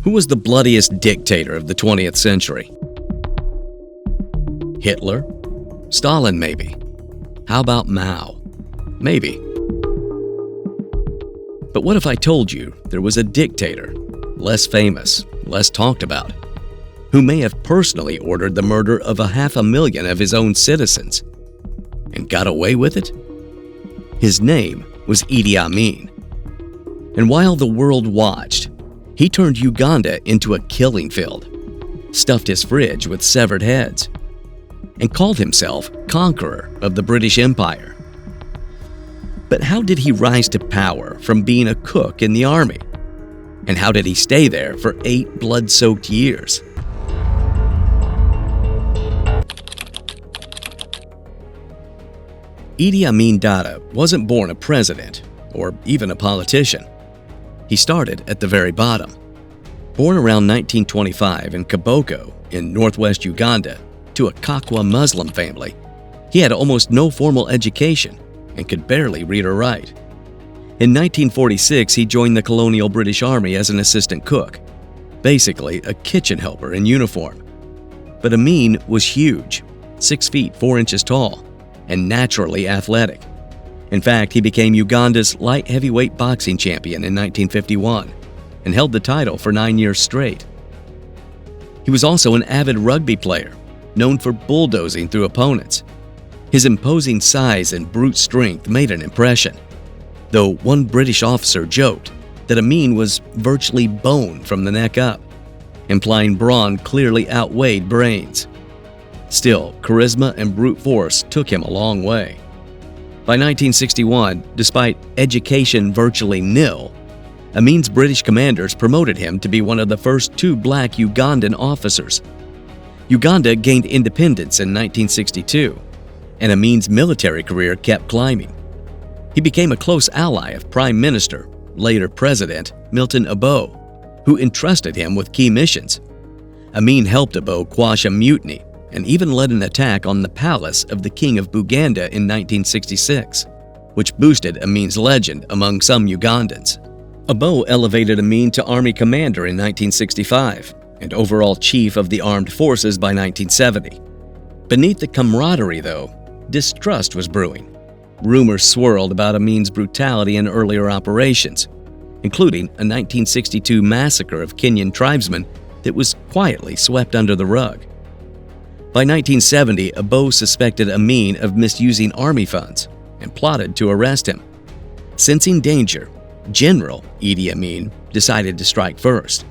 Who was the bloodiest dictator of the 20th century? Hitler? Stalin, maybe. How about Mao? Maybe. But what if I told you there was a dictator, less famous, less talked about, who may have personally ordered the murder of 500,000 of his own citizens and got away with it? His name was Idi Amin. And while the world watched, he turned Uganda into a killing field, stuffed his fridge with severed heads, and called himself Conqueror of the British Empire. But how did he rise to power from being a cook in the army? And how did he stay there for 8 blood-soaked years? Idi Amin Dada wasn't born a president or even a politician. He started at the very bottom. Born around 1925 in Kiboko in northwest Uganda to a Kakwa Muslim family, he had almost no formal education and could barely read or write. In 1946, he joined the colonial British Army as an assistant cook, basically a kitchen helper in uniform. But Amin was huge, 6 feet 4 inches tall, and naturally athletic. In fact, he became Uganda's light heavyweight boxing champion in 1951 and held the title for 9 years straight. He was also an avid rugby player, known for bulldozing through opponents. His imposing size and brute strength made an impression, though one British officer joked that Amin was virtually bone from the neck up, implying brawn clearly outweighed brains. Still, charisma and brute force took him a long way. By 1961, despite education virtually nil, Amin's British commanders promoted him to be one of the first 2 black Ugandan officers. Uganda gained independence in 1962, and Amin's military career kept climbing. He became a close ally of Prime Minister, later President, Milton Obote, who entrusted him with key missions. Amin helped Obote quash a mutiny and even led an attack on the palace of the King of Buganda in 1966, which boosted Amin's legend among some Ugandans. Obote elevated Amin to Army Commander in 1965 and overall Chief of the Armed Forces by 1970. Beneath the camaraderie, though, distrust was brewing. Rumors swirled about Amin's brutality in earlier operations, including a 1962 massacre of Kenyan tribesmen that was quietly swept under the rug. By 1970, Obote suspected Amin of misusing army funds and plotted to arrest him. Sensing danger, General Idi Amin decided to strike first,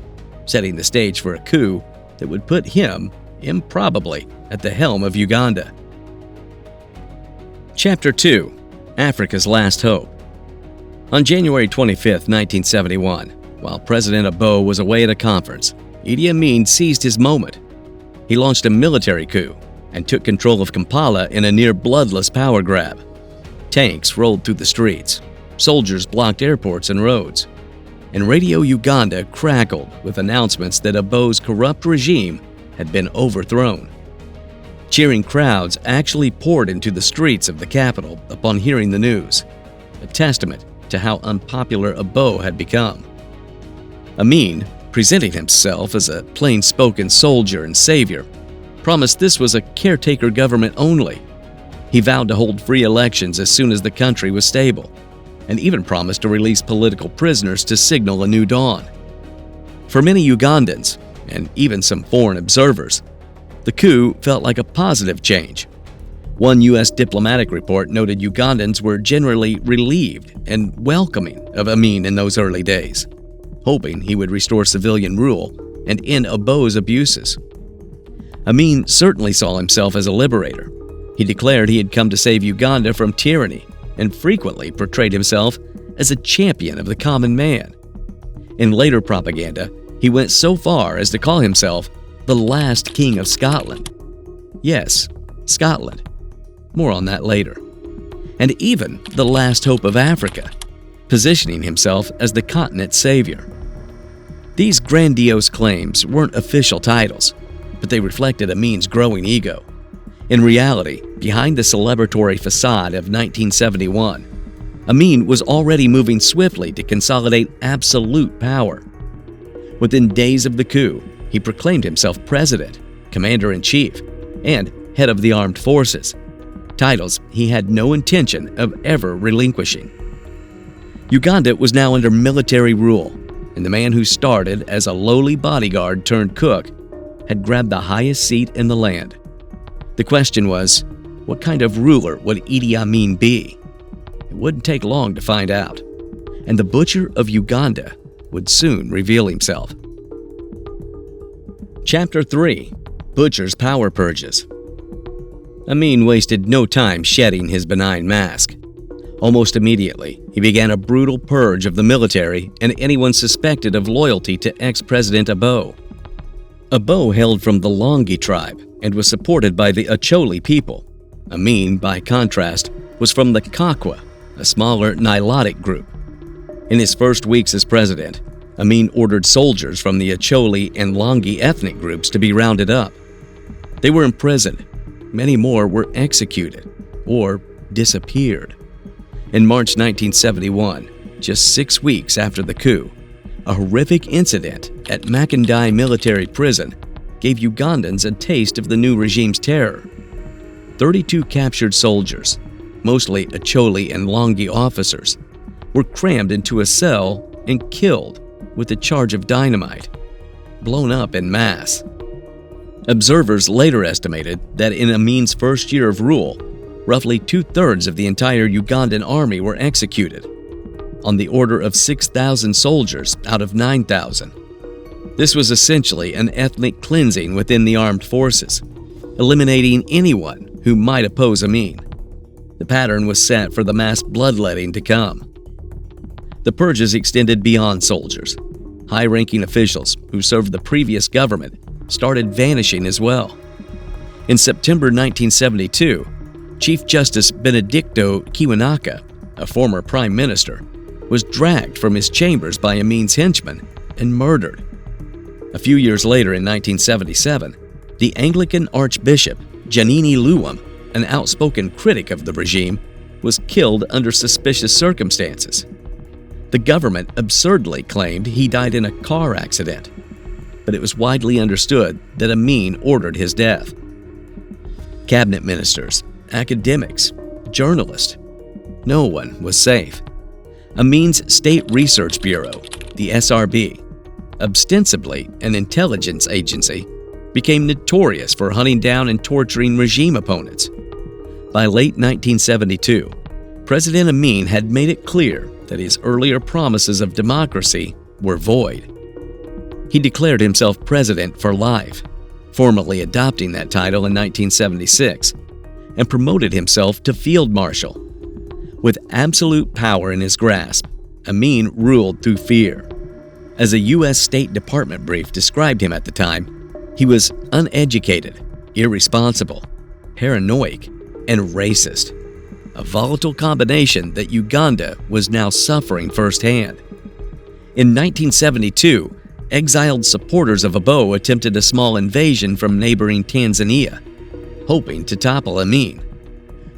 setting the stage for a coup that would put him, improbably, at the helm of Uganda. Chapter 2: Africa's Last Hope. On January 25, 1971, while President Obote was away at a conference, Idi Amin seized his moment. He launched a military coup and took control of Kampala in a near-bloodless power grab. Tanks rolled through the streets, soldiers blocked airports and roads, and Radio Uganda crackled with announcements that Obote's corrupt regime had been overthrown. Cheering crowds actually poured into the streets of the capital upon hearing the news, a testament to how unpopular Obote had become. Amin, presenting himself as a plain-spoken soldier and savior, promised this was a caretaker government only. He vowed to hold free elections as soon as the country was stable, and even promised to release political prisoners to signal a new dawn. For many Ugandans, and even some foreign observers, the coup felt like a positive change. One U.S. diplomatic report noted Ugandans were generally relieved and welcoming of Amin in those early days, hoping he would restore civilian rule and end Obote's abuses. Amin certainly saw himself as a liberator. He declared he had come to save Uganda from tyranny and frequently portrayed himself as a champion of the common man. In later propaganda, he went so far as to call himself the last king of Scotland. Yes, Scotland. More on that later. And even the last hope of Africa, positioning himself as the continent's savior. These grandiose claims weren't official titles, but they reflected Amin's growing ego. In reality, behind the celebratory facade of 1971, Amin was already moving swiftly to consolidate absolute power. Within days of the coup, he proclaimed himself president, commander-in-chief, and head of the armed forces, titles he had no intention of ever relinquishing. Uganda was now under military rule, and the man who started as a lowly bodyguard turned cook had grabbed the highest seat in the land. The question was, what kind of ruler would Idi Amin be? It wouldn't take long to find out, and the butcher of Uganda would soon reveal himself. Chapter 3: Butcher's Power Purges. Amin wasted no time shedding his benign mask. Almost immediately, he began a brutal purge of the military and anyone suspected of loyalty to ex-President Abo. Abo hailed from the Longi tribe and was supported by the Acholi people. Amin, by contrast, was from the Kakwa, a smaller Nilotic group. In his first weeks as president, Amin ordered soldiers from the Acholi and Longi ethnic groups to be rounded up. They were imprisoned. Many more were executed or disappeared. In March 1971, just 6 weeks after the coup, a horrific incident at Makindye military prison gave Ugandans a taste of the new regime's terror. 32 captured soldiers, mostly Acholi and Longi officers, were crammed into a cell and killed with a charge of dynamite, blown up en masse. Observers later estimated that in Amin's first year of rule, roughly 2/3 of the entire Ugandan army were executed, on the order of 6,000 soldiers out of 9,000. This was essentially an ethnic cleansing within the armed forces, eliminating anyone who might oppose Amin. The pattern was set for the mass bloodletting to come. The purges extended beyond soldiers. High-ranking officials who served the previous government started vanishing as well. In September 1972, Chief Justice Benedicto Kiwanaka, a former prime minister, was dragged from his chambers by Amin's henchmen and murdered. A few years later, in 1977, the Anglican Archbishop Janini Luwum, an outspoken critic of the regime, was killed under suspicious circumstances. The government absurdly claimed he died in a car accident, but it was widely understood that Amin ordered his death. Cabinet ministers, academics, journalists, no one was safe. Amin's State Research Bureau, the SRB, ostensibly an intelligence agency, became notorious for hunting down and torturing regime opponents. By late 1972, President Amin had made it clear that his earlier promises of democracy were void. He declared himself president for life, formally adopting that title in 1976, and promoted himself to field marshal. With absolute power in his grasp, Amin ruled through fear. As a U.S. State Department brief described him at the time, he was uneducated, irresponsible, paranoid, and racist, a volatile combination that Uganda was now suffering firsthand. In 1972, exiled supporters of Abo attempted a small invasion from neighboring Tanzania, hoping to topple Amin.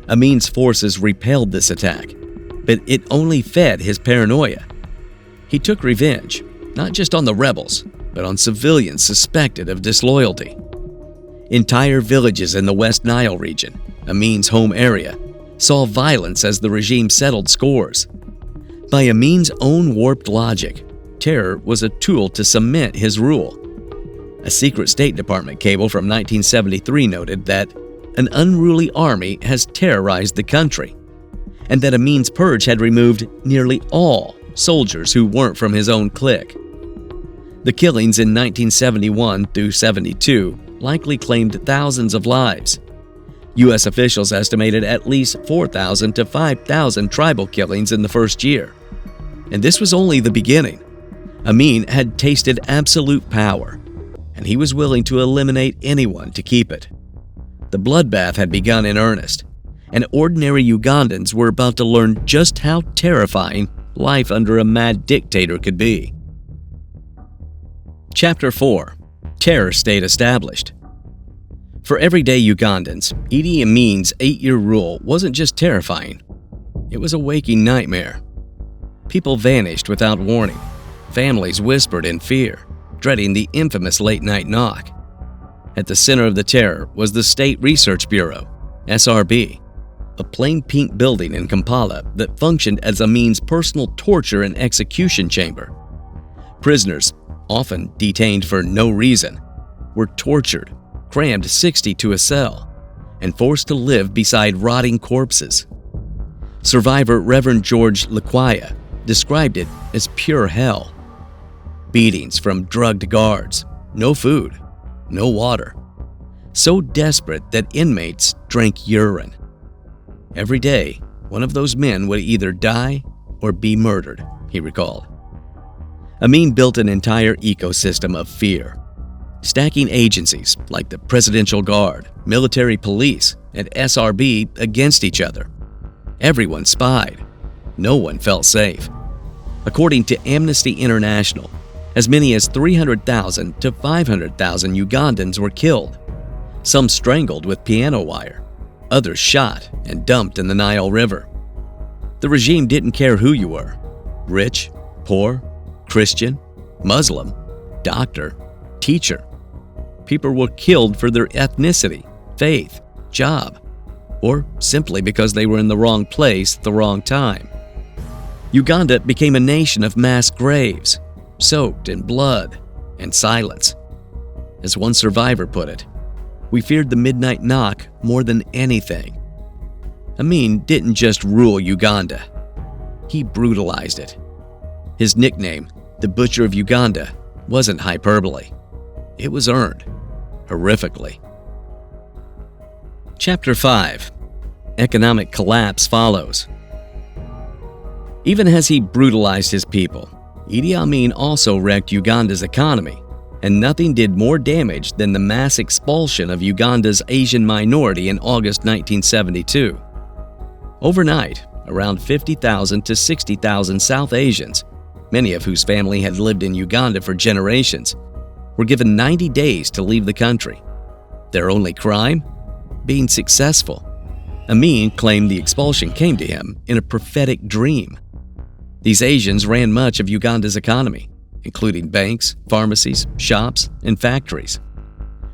Amin's forces repelled this attack, but it only fed his paranoia. He took revenge, not just on the rebels, but on civilians suspected of disloyalty. Entire villages in the West Nile region, Amin's home area, saw violence as the regime settled scores. By Amin's own warped logic, terror was a tool to cement his rule. A secret State Department cable from 1973 noted that an unruly army has terrorized the country, and that Amin's purge had removed nearly all soldiers who weren't from his own clique. The killings in 1971 through 72 likely claimed thousands of lives. U.S. officials estimated at least 4,000 to 5,000 tribal killings in the first year. And this was only the beginning. Amin had tasted absolute power, and he was willing to eliminate anyone to keep it. The bloodbath had begun in earnest, and ordinary Ugandans were about to learn just how terrifying life under a mad dictator could be. Chapter 4: Terror State Established. For everyday Ugandans, Idi Amin's 8-year rule wasn't just terrifying, it was a waking nightmare. People vanished without warning, families whispered in fear, dreading the infamous late-night knock. At the center of the terror was the State Research Bureau, SRB, a plain pink building in Kampala that functioned as Amin's personal torture and execution chamber. Prisoners, often detained for no reason, were tortured, crammed 60 to a cell, and forced to live beside rotting corpses. Survivor Reverend George Lakwaya described it as pure hell. Beatings from drugged guards, no food, no water. So desperate that inmates drank urine. Every day, one of those men would either die or be murdered, he recalled. Amin built an entire ecosystem of fear, stacking agencies like the Presidential Guard, military police, and SRB against each other. Everyone spied. No one felt safe. According to Amnesty International, as many as 300,000 to 500,000 Ugandans were killed, some strangled with piano wire, others shot and dumped in the Nile River. The regime didn't care who you were: rich, poor, Christian, Muslim, doctor, teacher. People were killed for their ethnicity, faith, job, or simply because they were in the wrong place at the wrong time. Uganda became a nation of mass graves, soaked in blood and silence. As one survivor put it, "We feared the midnight knock more than anything." Amin didn't just rule Uganda. He brutalized it. His nickname, the Butcher of Uganda, wasn't hyperbole. It was earned, horrifically. Chapter 5. Economic collapse follows. Even as he brutalized his people, Idi Amin also wrecked Uganda's economy, and nothing did more damage than the mass expulsion of Uganda's Asian minority in August 1972. Overnight, around 50,000 to 60,000 South Asians, many of whose family had lived in Uganda for generations, were given 90 days to leave the country. Their only crime? Being successful. Amin claimed the expulsion came to him in a prophetic dream. These Asians ran much of Uganda's economy, including banks, pharmacies, shops, and factories.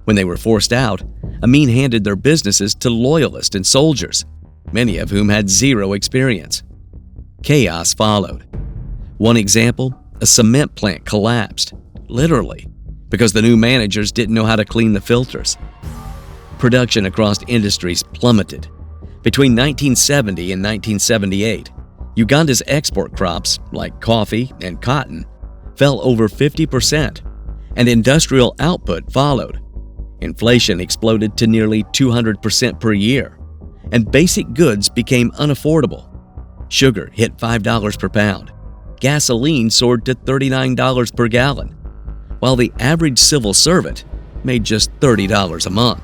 When they were forced out, Amin handed their businesses to loyalists and soldiers, many of whom had zero experience. Chaos followed. One example, a cement plant collapsed, literally, because the new managers didn't know how to clean the filters. Production across industries plummeted. Between 1970 and 1978, Uganda's export crops, like coffee and cotton, fell over 50%, and industrial output followed. Inflation exploded to nearly 200% per year, and basic goods became unaffordable. Sugar hit $5 per pound. Gasoline soared to $39 per gallon, while the average civil servant made just $30 a month.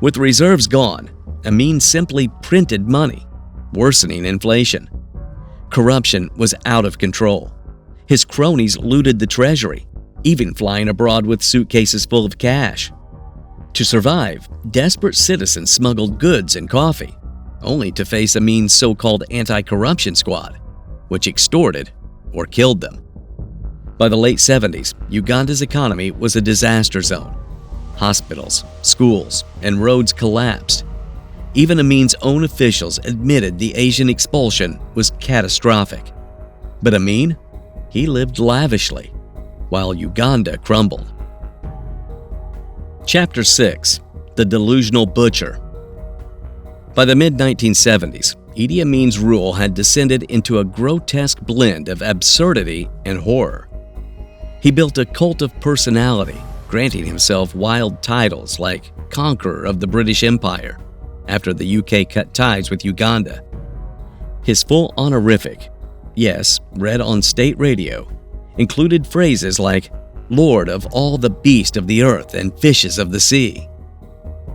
With reserves gone, Amin simply printed money, worsening inflation. Corruption was out of control. His cronies looted the treasury, even flying abroad with suitcases full of cash. To survive, desperate citizens smuggled goods and coffee, only to face Amin's so-called anti-corruption squad, which extorted or killed them. By the late 70s, Uganda's economy was a disaster zone. Hospitals, schools, and roads collapsed. Even Amin's own officials admitted the Asian expulsion was catastrophic. But Amin, he lived lavishly, while Uganda crumbled. Chapter 6. The Delusional Butcher. By the mid-1970s, Idi Amin's rule had descended into a grotesque blend of absurdity and horror. He built a cult of personality, granting himself wild titles like Conqueror of the British Empire, after the UK cut ties with Uganda. His full honorific, yes, read on state radio, included phrases like Lord of all the beasts of the earth and fishes of the sea.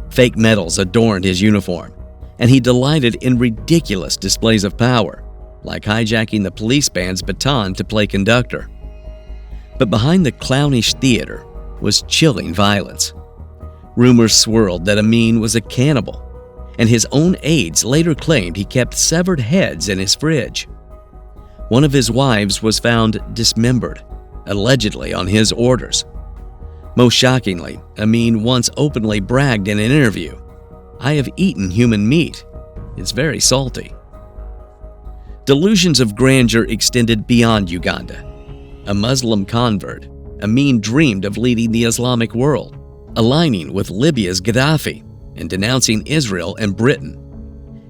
Fake medals adorned his uniform, and he delighted in ridiculous displays of power, like hijacking the police band's baton to play conductor. But behind the clownish theater was chilling violence. Rumors swirled that Amin was a cannibal, and his own aides later claimed he kept severed heads in his fridge. One of his wives was found dismembered, allegedly on his orders. Most shockingly, Amin once openly bragged in an interview, "I have eaten human meat. It's very salty." Delusions of grandeur extended beyond Uganda. A Muslim convert, Amin dreamed of leading the Islamic world, aligning with Libya's Gaddafi, and denouncing Israel and Britain.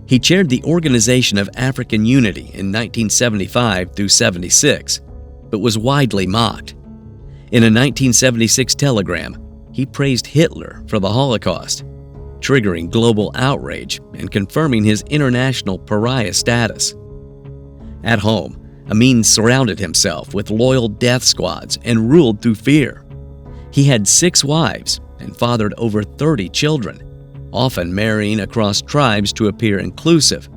He chaired the Organization of African Unity in 1975 through 76, but was widely mocked. In a 1976 telegram, he praised Hitler for the Holocaust, triggering global outrage and confirming his international pariah status. At home, Amin surrounded himself with loyal death squads and ruled through fear. He had 6 wives and fathered over 30 children, often marrying across tribes to appear inclusive,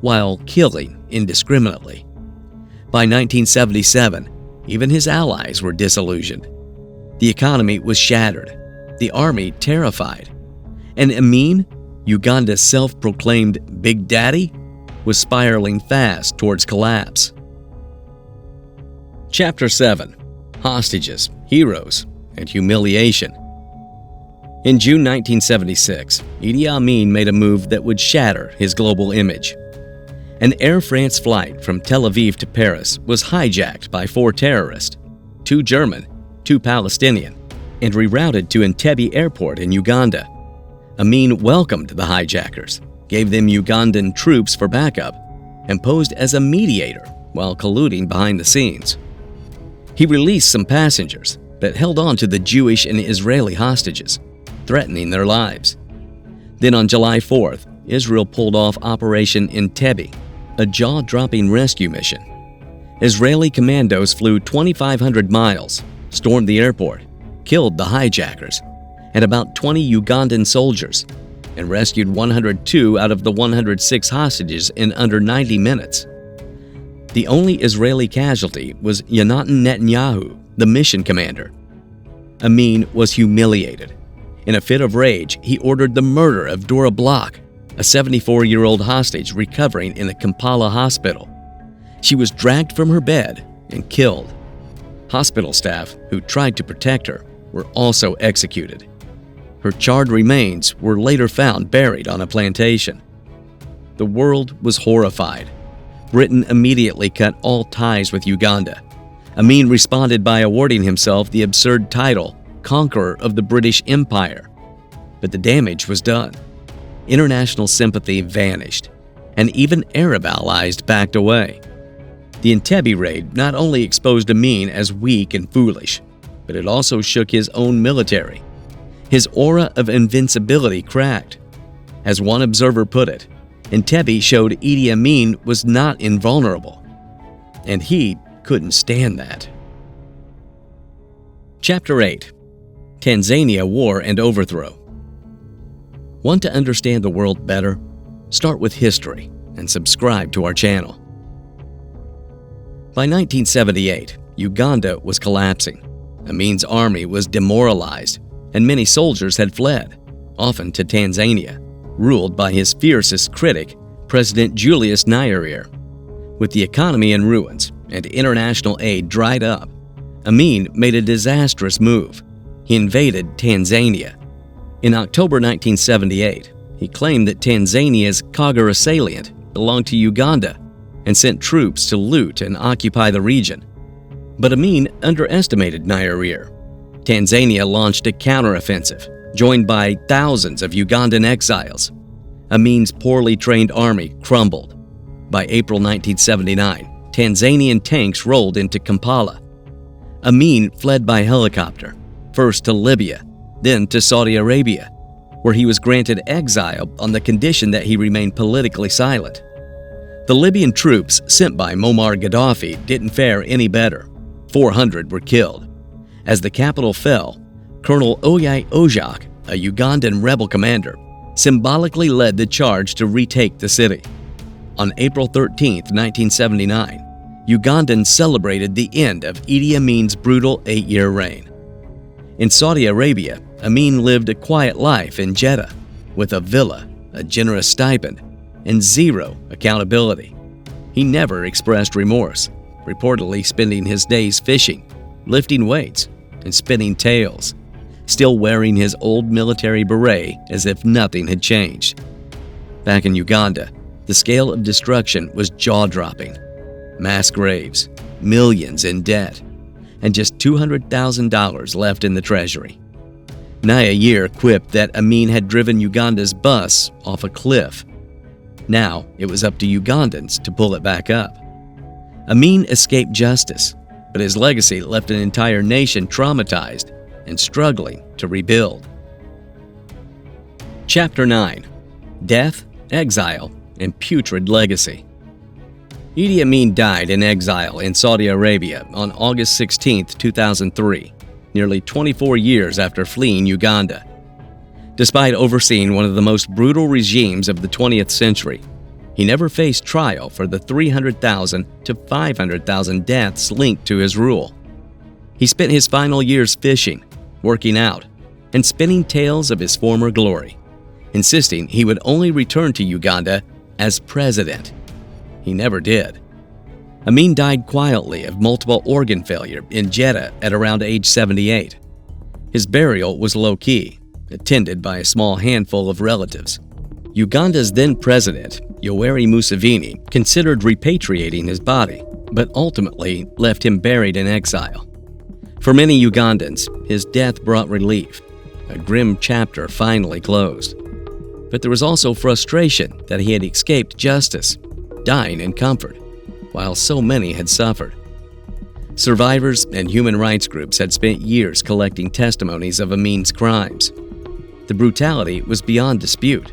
while killing indiscriminately. By 1977, even his allies were disillusioned. The economy was shattered, the army terrified, and Amin, Uganda's self-proclaimed Big Daddy, was spiraling fast towards collapse. Chapter 7. Hostages, Heroes, and Humiliation. In June 1976, Idi Amin made a move that would shatter his global image. An Air France flight from Tel Aviv to Paris was hijacked by 4 terrorists, 2 German, 2 Palestinian, and rerouted to Entebbe Airport in Uganda. Amin welcomed the hijackers, gave them Ugandan troops for backup, and posed as a mediator while colluding behind the scenes. He released some passengers, but held on to the Jewish and Israeli hostages, threatening their lives. Then on July 4th, Israel pulled off Operation Entebbe, a jaw-dropping rescue mission. Israeli commandos flew 2,500 miles, stormed the airport, killed the hijackers, and about 20 Ugandan soldiers, and rescued 102 out of the 106 hostages in under 90 minutes. The only Israeli casualty was Yonatan Netanyahu, the mission commander. Amin was humiliated. In a fit of rage, he ordered the murder of Dora Bloch, a 74-year-old hostage recovering in a Kampala hospital. She was dragged from her bed and killed. Hospital staff who tried to protect her were also executed. Her charred remains were later found buried on a plantation. The world was horrified. Britain immediately cut all ties with Uganda. Amin responded by awarding himself the absurd title, Conqueror of the British Empire. But the damage was done. International sympathy vanished, and even Arab allies backed away. The Entebbe raid not only exposed Amin as weak and foolish, but it also shook his own military. His aura of invincibility cracked. As one observer put it, Entebbe showed Idi Amin was not invulnerable, and he couldn't stand that. Chapter 8. Tanzania War and Overthrow. Want to understand the world better? Start with history and subscribe to our channel. By 1978, Uganda was collapsing. Amin's army was demoralized, and many soldiers had fled, often to Tanzania, ruled by his fiercest critic, President Julius Nyerere. With the economy in ruins and international aid dried up, Amin made a disastrous move. He invaded Tanzania. In October 1978, he claimed that Tanzania's Conqueror salient belonged to Uganda and sent troops to loot and occupy the region. But Amin underestimated Nyerere. Tanzania launched a counteroffensive, joined by thousands of Ugandan exiles. Amin's poorly trained army crumbled. By April 1979, Tanzanian tanks rolled into Kampala. Amin fled by helicopter, first to Libya, then to Saudi Arabia, where he was granted exile on the condition that he remained politically silent. The Libyan troops sent by Muammar Gaddafi didn't fare any better. 400 were killed. As the capital fell, Colonel Oyai Ojak, a Ugandan rebel commander, symbolically led the charge to retake the city. On April 13, 1979, Ugandans celebrated the end of Idi Amin's brutal 8-year reign. In Saudi Arabia, Amin lived a quiet life in Jeddah, with a villa, a generous stipend, and zero accountability. He never expressed remorse, reportedly spending his days fishing, lifting weights, and spinning tales, still wearing his old military beret as if nothing had changed. Back in Uganda, the scale of destruction was jaw-dropping. Mass graves, millions in debt, and just $200,000 left in the treasury. Nayayir quipped that Amin had driven Uganda's bus off a cliff. Now it was up to Ugandans to pull it back up. Amin escaped justice, but his legacy left an entire nation traumatized and struggling to rebuild. Chapter 9. Death, Exile, and Putrid Legacy. Idi Amin died in exile in Saudi Arabia on August 16, 2003, nearly 24 years after fleeing Uganda. Despite overseeing one of the most brutal regimes of the 20th century, he never faced trial for the 300,000 to 500,000 deaths linked to his rule. He spent his final years fishing, working out, and spinning tales of his former glory, insisting he would only return to Uganda as president. He never did. Amin died quietly of multiple organ failure in Jeddah at around age 78. His burial was low-key, attended by a small handful of relatives. Uganda's then president, Yoweri Museveni, considered repatriating his body, but ultimately left him buried in exile. For many Ugandans, his death brought relief. A grim chapter finally closed. But there was also frustration that he had escaped justice, dying in comfort, while so many had suffered. Survivors and human rights groups had spent years collecting testimonies of Amin's crimes. The brutality was beyond dispute,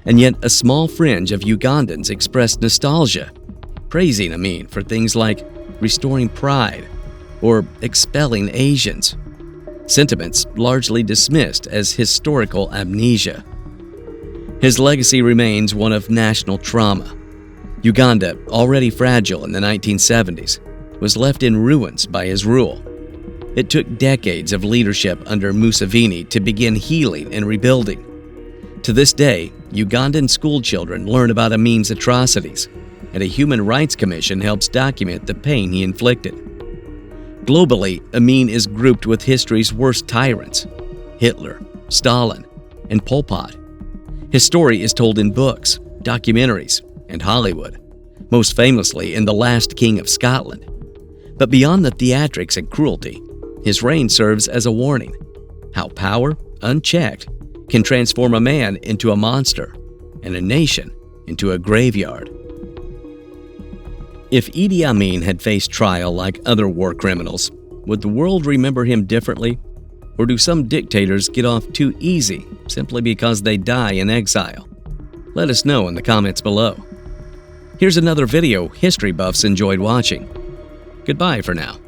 and yet a small fringe of Ugandans expressed nostalgia, praising Amin for things like restoring pride or expelling Asians, sentiments largely dismissed as historical amnesia. His legacy remains one of national trauma. Uganda, already fragile in the 1970s, was left in ruins by his rule. It took decades of leadership under Museveni to begin healing and rebuilding. To this day, Ugandan schoolchildren learn about Amin's atrocities, and a Human Rights Commission helps document the pain he inflicted. Globally, Amin is grouped with history's worst tyrants: Hitler, Stalin, and Pol Pot. His story is told in books, documentaries, and Hollywood, most famously in The Last King of Scotland. But beyond the theatrics and cruelty, his reign serves as a warning: how power, unchecked, can transform a man into a monster and a nation into a graveyard. If Idi Amin had faced trial like other war criminals, would the world remember him differently? Or do some dictators get off too easy simply because they die in exile? Let us know in the comments below. Here's another video history buffs enjoyed watching. Goodbye for now.